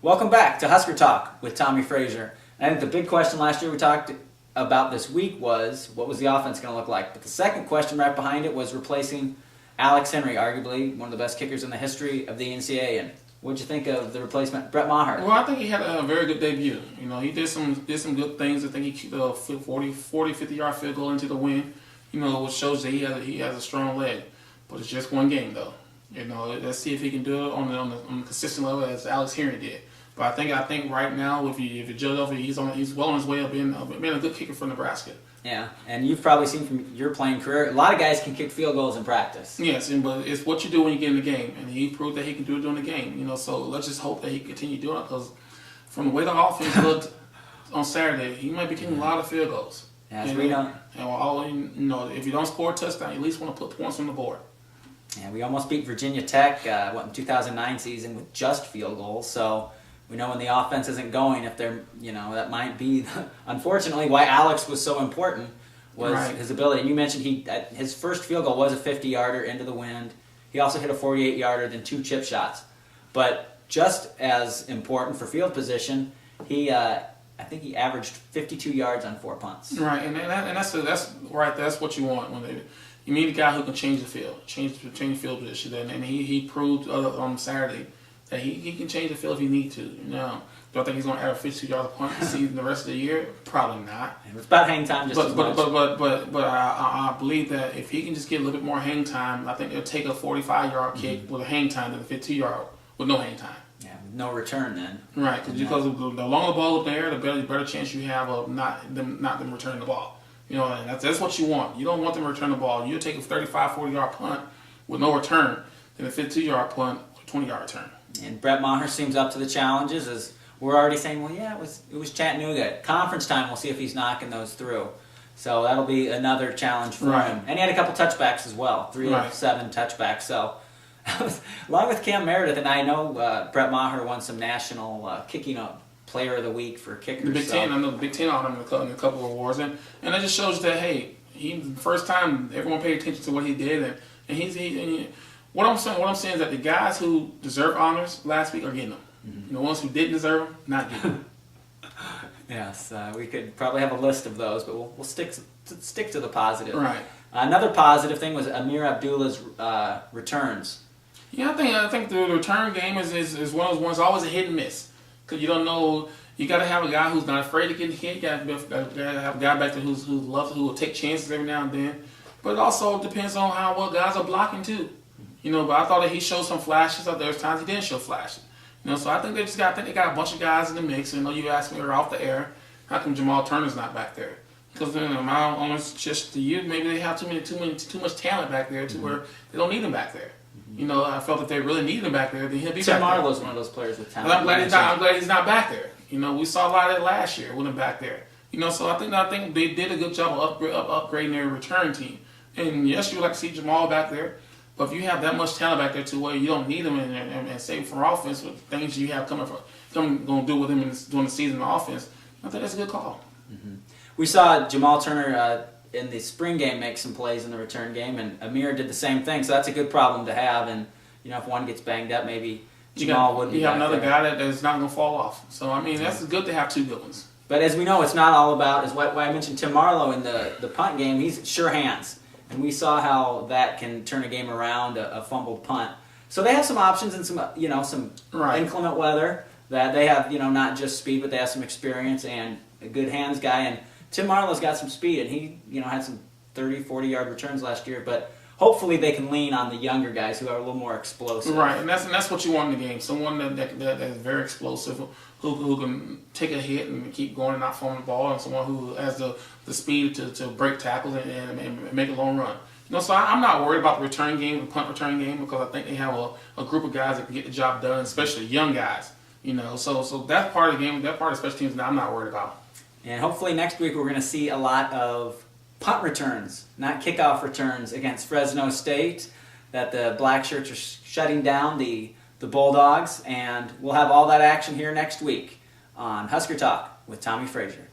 Welcome back to Husker Talk with Tommie Frazier. I think the big question last year we talked about this week was, what was the offense going to look like? But the second question right behind it was replacing Alex Henry, arguably one of the best kickers in the history of the NCAA. And what did you think of the replacement, Brett Maher? Well, I think he had a very good debut. He did some good things. I think he kicked a 40, 50-yard field goal into the wind, which shows that he has a strong leg. But it's just one game, though. Let's see if he can do it on the consistent level as Alex Henry did. But I think right now, if you judge off, he's well on his way of being a good kicker for Nebraska. Yeah, and you've probably seen from your playing career, a lot of guys can kick field goals in practice. Yes, but it's what you do when you get in the game, and he proved that he can do it during the game. So let's just hope that he can continue doing it, because from the way the offense looked on Saturday, he might be kicking a lot of field goals. Yes, we don't. And if you don't score a touchdown, you at least want to put points on the board. Yeah, we almost beat Virginia Tech, in 2009 season with just field goals. So we know when the offense isn't going, if they're, that might be, unfortunately, why Alex was so important was his ability. And you mentioned his first field goal was a 50-yarder into the wind. He also hit a 48-yarder, then 2 chip shots. But just as important for field position, I think he averaged 52 yards on 4 punts. Right, and that's right. That's what you want you need a guy who can change the field, change field position. And he proved on Saturday that he can change the field if he need to. Do I think he's going to average 52 yards a punt this season the rest of the year? Probably not. It's about hang time just as much. But I believe that if he can just get a little bit more hang time, I think it'll take a 45-yard kick with a hang time than a 52-yard with no hang time. Yeah, with no return then. Right, because the longer the ball up there, the better chance you have of not them returning the ball. And that's what you want. You don't want them to return the ball. You'll take a 35, 40-yard punt with no return than a 52-yard punt with a 20-yard return. And Brett Maher seems up to the challenges. As we're already saying, well, yeah, it was Chattanooga. Conference time, we'll see if he's knocking those through. So that'll be another challenge for him. And he had a couple touchbacks as well, 3 of 7 touchbacks. So along with Cam Meredith, and I know Brett Maher won some national kicking player of the week for kickers. The Big Ten, I know the Big Ten on him in a couple of awards, and that just shows that the first time everyone paid attention to what he did, and what I'm saying is that the guys who deserve honors last week are getting them. The ones who didn't deserve them, not getting them. Yes, we could probably have a list of those, but we'll stick to the positive. Right. Another positive thing was Amir Abdullah's returns. Yeah, I think the return game is one of those ones always a hit and miss, because you don't know. You got to have a guy who's not afraid to get hit. You got to have a guy back there who will take chances every now and then. But it also depends on how well guys are blocking too. But I thought that he showed some flashes. There's times he didn't show flashes. So I think they got a bunch of guys in the mix. You asked me off the air, how come Jamal Turner's not back there? Because my honest just to you, maybe they have too much talent back there to where they don't need him back there. I felt that they really needed him back there. Then he'll be Tim back there. Marlowe's one of those players with talent. And I'm glad he's not back there. We saw a lot of that last year with him back there. So I think they did a good job of upgrading their return team. And yes, you would like to see Jamal back there, but if you have that much talent back there to where you don't need him and save for offense with things you have going to do with him during the season of offense, I think that's a good call. Mm-hmm. We saw Jamal Turner in the spring game make some plays in the return game, and Amir did the same thing. So that's a good problem to have. And if one gets banged up, maybe Jamal wouldn't be. You have another there. guy that's not going to fall off. So that's good to have 2 good ones. But as we know, it's not all about. Is why I mentioned Tim Marlowe in the punt game. He's sure hands. And we saw how that can turn a game around, a fumbled punt. So they have some options and some inclement weather that they have, not just speed, but they have some experience and a good hands guy. And Tim Marlowe's got some speed, and he, had some 30, 40-yard returns last year. But hopefully they can lean on the younger guys who are a little more explosive. Right, and that's what you want in the game. Someone that is very explosive, who can take a hit and keep going and not falling the ball, and someone who has the speed to break tackles and make a long run. So I'm not worried about the return game, the punt return game, because I think they have a group of guys that can get the job done, especially young guys. So that part of the game, that part of special teams, I'm not worried about. And hopefully next week we're going to see a lot of punt returns, not kickoff returns against Fresno State, that the Black Shirts are shutting down the Bulldogs, and we'll have all that action here next week on Husker Talk with Tommie Frazier.